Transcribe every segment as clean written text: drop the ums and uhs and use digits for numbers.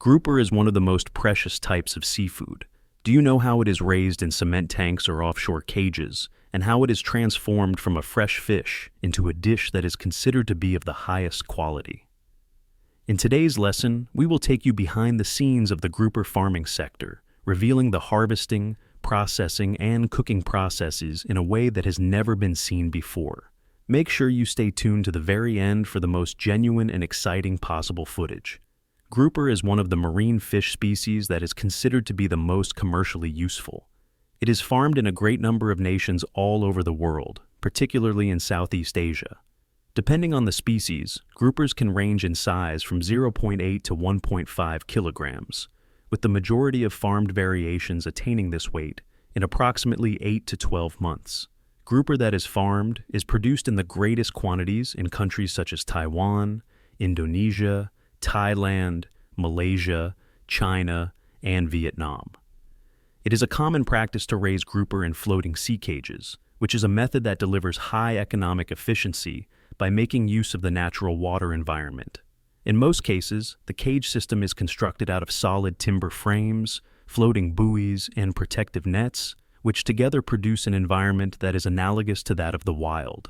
Grouper is one of the most precious types of seafood. Do you know how it is raised in cement tanks or offshore cages, and how it is transformed from a fresh fish into a dish that is considered to be of the highest quality? In today's lesson, we will take you behind the scenes of the grouper farming sector, revealing the harvesting, processing, and cooking processes in a way that has never been seen before. Make sure you stay tuned to the very end for the most genuine and exciting possible footage. Grouper is one of the marine fish species that is considered to be the most commercially useful. It is farmed in a great number of nations all over the world, particularly in Southeast Asia. Depending on the species, groupers can range in size from 0.8 to 1.5 kilograms, with the majority of farmed variations attaining this weight in approximately 8 to 12 months. Grouper that is farmed is produced in the greatest quantities in countries such as Taiwan, Indonesia, Thailand, Malaysia, China, and Vietnam. It is a common practice to raise grouper in floating sea cages, which is a method that delivers high economic efficiency by making use of the natural water environment. In most cases, the cage system is constructed out of solid timber frames, floating buoys, and protective nets, which together produce an environment that is analogous to that of the wild.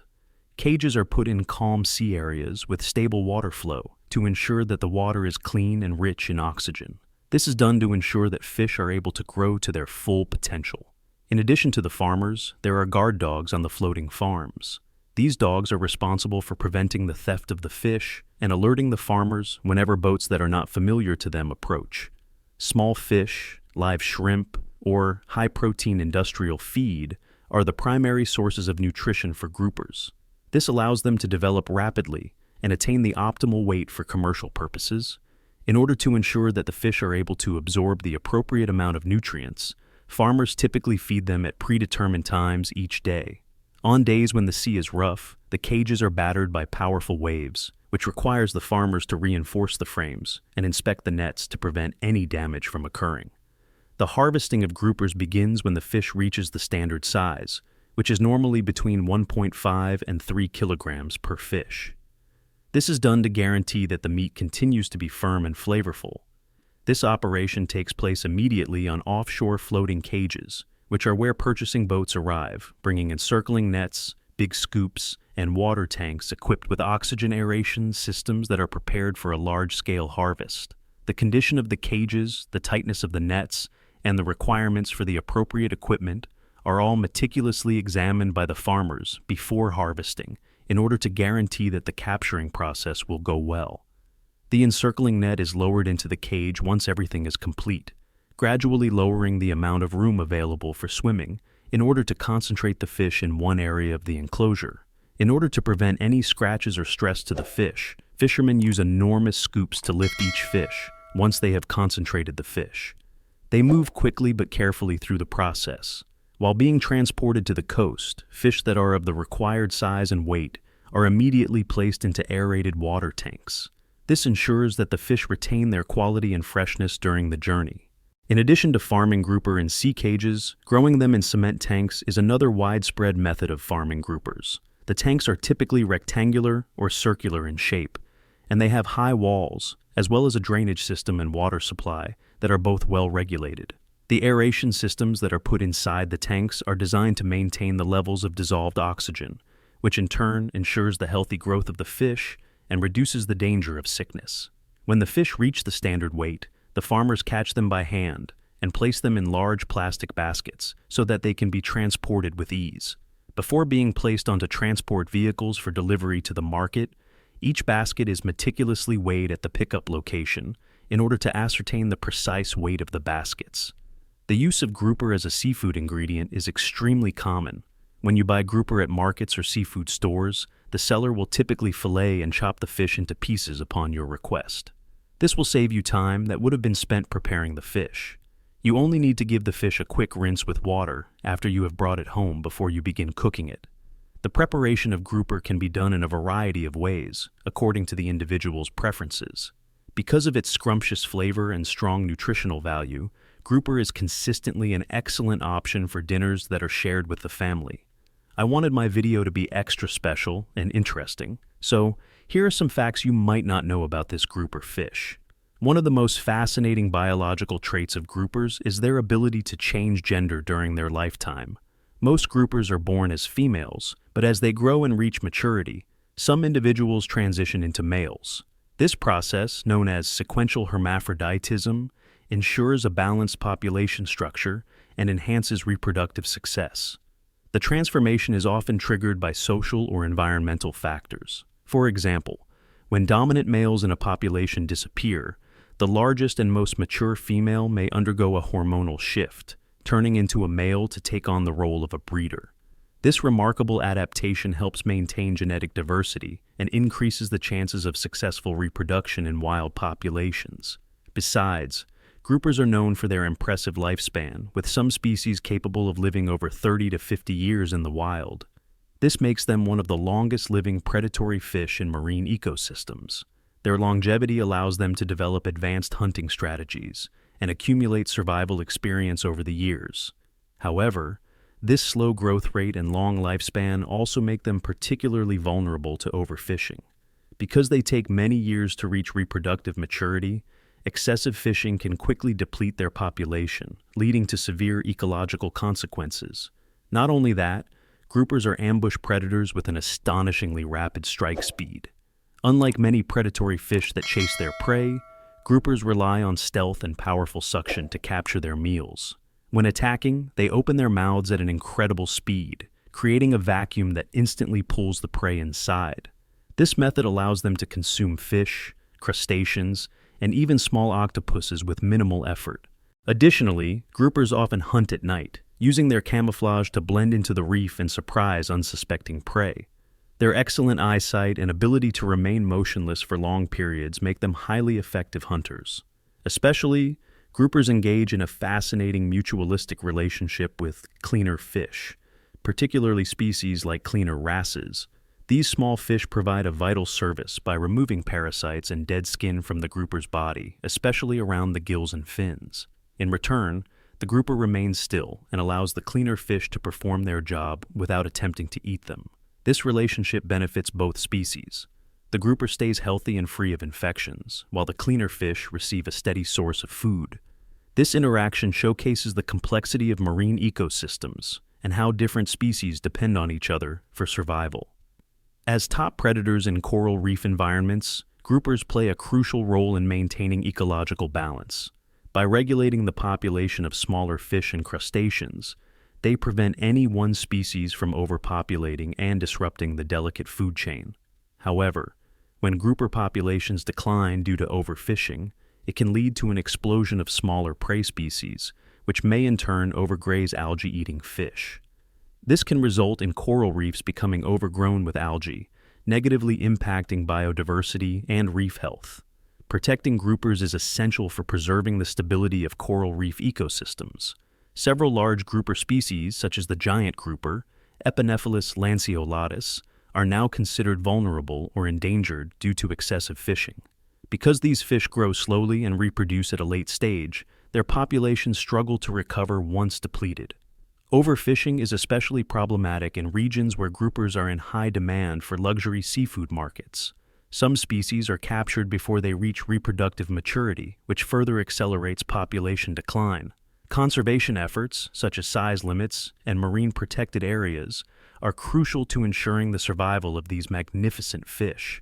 Cages are put in calm sea areas with stable water flow to ensure that the water is clean and rich in oxygen. This is done to ensure that fish are able to grow to their full potential. In addition to the farmers, there are guard dogs on the floating farms. These dogs are responsible for preventing the theft of the fish and alerting the farmers whenever boats that are not familiar to them approach. Small fish, live shrimp, or high-protein industrial feed are the primary sources of nutrition for groupers. This allows them to develop rapidly and attain the optimal weight for commercial purposes. In order to ensure that the fish are able to absorb the appropriate amount of nutrients, farmers typically feed them at predetermined times each day. On days when the sea is rough, the cages are battered by powerful waves, which requires the farmers to reinforce the frames and inspect the nets to prevent any damage from occurring. The harvesting of groupers begins when the fish reaches the standard size, which is normally between 1.5 and 3 kilograms per fish. This is done to guarantee that the meat continues to be firm and flavorful. This operation takes place immediately on offshore floating cages, which are where purchasing boats arrive, bringing encircling nets, big scoops, and water tanks equipped with oxygen aeration systems that are prepared for a large-scale harvest. The condition of the cages, the tightness of the nets, and the requirements for the appropriate equipment are all meticulously examined by the farmers before harvesting in order to guarantee that the capturing process will go well. The encircling net is lowered into the cage once everything is complete, gradually lowering the amount of room available for swimming in order to concentrate the fish in one area of the enclosure. In order to prevent any scratches or stress to the fish, fishermen use enormous scoops to lift each fish once they have concentrated the fish. They move quickly but carefully through the process. While being transported to the coast, fish that are of the required size and weight are immediately placed into aerated water tanks. This ensures that the fish retain their quality and freshness during the journey. In addition to farming grouper in sea cages, growing them in cement tanks is another widespread method of farming groupers. The tanks are typically rectangular or circular in shape, and they have high walls, as well as a drainage system and water supply that are both well regulated. The aeration systems that are put inside the tanks are designed to maintain the levels of dissolved oxygen, which in turn ensures the healthy growth of the fish and reduces the danger of sickness. When the fish reach the standard weight, the farmers catch them by hand and place them in large plastic baskets so that they can be transported with ease. Before being placed onto transport vehicles for delivery to the market, each basket is meticulously weighed at the pickup location in order to ascertain the precise weight of the baskets. The use of grouper as a seafood ingredient is extremely common. When you buy grouper at markets or seafood stores, the seller will typically fillet and chop the fish into pieces upon your request. This will save you time that would have been spent preparing the fish. You only need to give the fish a quick rinse with water after you have brought it home before you begin cooking it. The preparation of grouper can be done in a variety of ways, according to the individual's preferences. Because of its scrumptious flavor and strong nutritional value, grouper is consistently an excellent option for dinners that are shared with the family. I wanted my video to be extra special and interesting, so here are some facts you might not know about this grouper fish. One of the most fascinating biological traits of groupers is their ability to change gender during their lifetime. Most groupers are born as females, but as they grow and reach maturity, some individuals transition into males. This process, known as sequential hermaphroditism, ensures a balanced population structure and enhances reproductive success. The transformation is often triggered by social or environmental factors. For example, when dominant males in a population disappear, the largest and most mature female may undergo a hormonal shift, turning into a male to take on the role of a breeder. This remarkable adaptation helps maintain genetic diversity and increases the chances of successful reproduction in wild populations. Besides, groupers are known for their impressive lifespan, with some species capable of living over 30 to 50 years in the wild. This makes them one of the longest-living predatory fish in marine ecosystems. Their longevity allows them to develop advanced hunting strategies and accumulate survival experience over the years. However, this slow growth rate and long lifespan also make them particularly vulnerable to overfishing. Because they take many years to reach reproductive maturity, excessive fishing can quickly deplete their population, leading to severe ecological consequences. Not only that, groupers are ambush predators with an astonishingly rapid strike speed. Unlike many predatory fish that chase their prey, groupers rely on stealth and powerful suction to capture their meals. When attacking, they open their mouths at an incredible speed, creating a vacuum that instantly pulls the prey inside. This method allows them to consume fish, crustaceans, and even small octopuses with minimal effort. Additionally, groupers often hunt at night, using their camouflage to blend into the reef and surprise unsuspecting prey. Their excellent eyesight and ability to remain motionless for long periods make them highly effective hunters. Especially, groupers engage in a fascinating mutualistic relationship with cleaner fish, particularly species like cleaner wrasses. These small fish provide a vital service by removing parasites and dead skin from the grouper's body, especially around the gills and fins. In return, the grouper remains still and allows the cleaner fish to perform their job without attempting to eat them. This relationship benefits both species. The grouper stays healthy and free of infections, while the cleaner fish receive a steady source of food. This interaction showcases the complexity of marine ecosystems and how different species depend on each other for survival. As top predators in coral reef environments, groupers play a crucial role in maintaining ecological balance. By regulating the population of smaller fish and crustaceans, they prevent any one species from overpopulating and disrupting the delicate food chain. However, when grouper populations decline due to overfishing, it can lead to an explosion of smaller prey species, which may in turn overgraze algae-eating fish. This can result in coral reefs becoming overgrown with algae, negatively impacting biodiversity and reef health. Protecting groupers is essential for preserving the stability of coral reef ecosystems. Several large grouper species, such as the giant grouper, Epinephelus lanceolatus, are now considered vulnerable or endangered due to excessive fishing. Because these fish grow slowly and reproduce at a late stage, their populations struggle to recover once depleted. Overfishing is especially problematic in regions where groupers are in high demand for luxury seafood markets. Some species are captured before they reach reproductive maturity, which further accelerates population decline. Conservation efforts, such as size limits and marine protected areas, are crucial to ensuring the survival of these magnificent fish.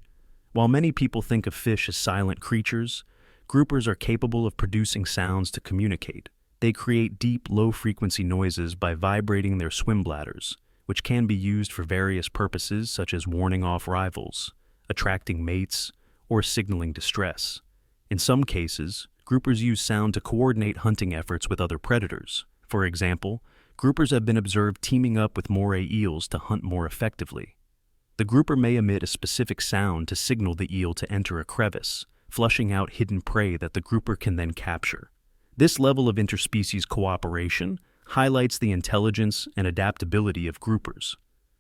While many people think of fish as silent creatures, groupers are capable of producing sounds to communicate. They create deep, low-frequency noises by vibrating their swim bladders, which can be used for various purposes such as warning off rivals, attracting mates, or signaling distress. In some cases, groupers use sound to coordinate hunting efforts with other predators. For example, groupers have been observed teaming up with moray eels to hunt more effectively. The grouper may emit a specific sound to signal the eel to enter a crevice, flushing out hidden prey that the grouper can then capture. This level of interspecies cooperation highlights the intelligence and adaptability of groupers.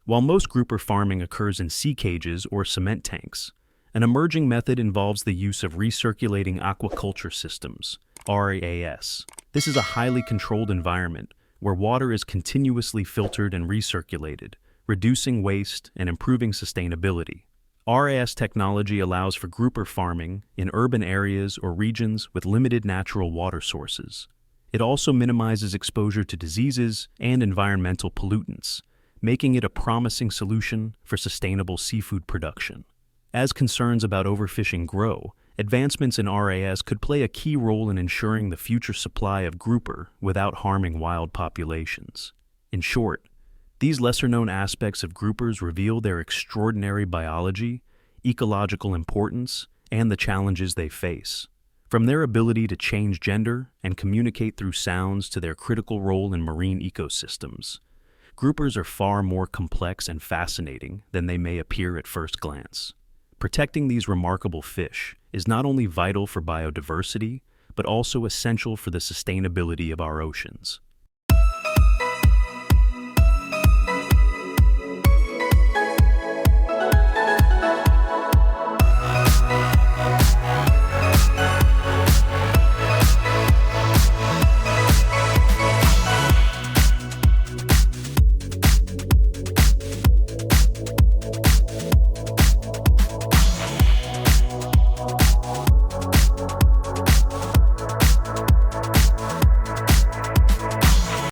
While most grouper farming occurs in sea cages or cement tanks, an emerging method involves the use of recirculating aquaculture systems, RAS. This is a highly controlled environment where water is continuously filtered and recirculated, reducing waste and improving sustainability. RAS technology allows for grouper farming in urban areas or regions with limited natural water sources. It also minimizes exposure to diseases and environmental pollutants, making it a promising solution for sustainable seafood production. As concerns about overfishing grow, advancements in RAS could play a key role in ensuring the future supply of grouper without harming wild populations. In short, these lesser-known aspects of groupers reveal their extraordinary biology, ecological importance, and the challenges they face. From their ability to change gender and communicate through sounds to their critical role in marine ecosystems, groupers are far more complex and fascinating than they may appear at first glance. Protecting these remarkable fish is not only vital for biodiversity, but also essential for the sustainability of our oceans.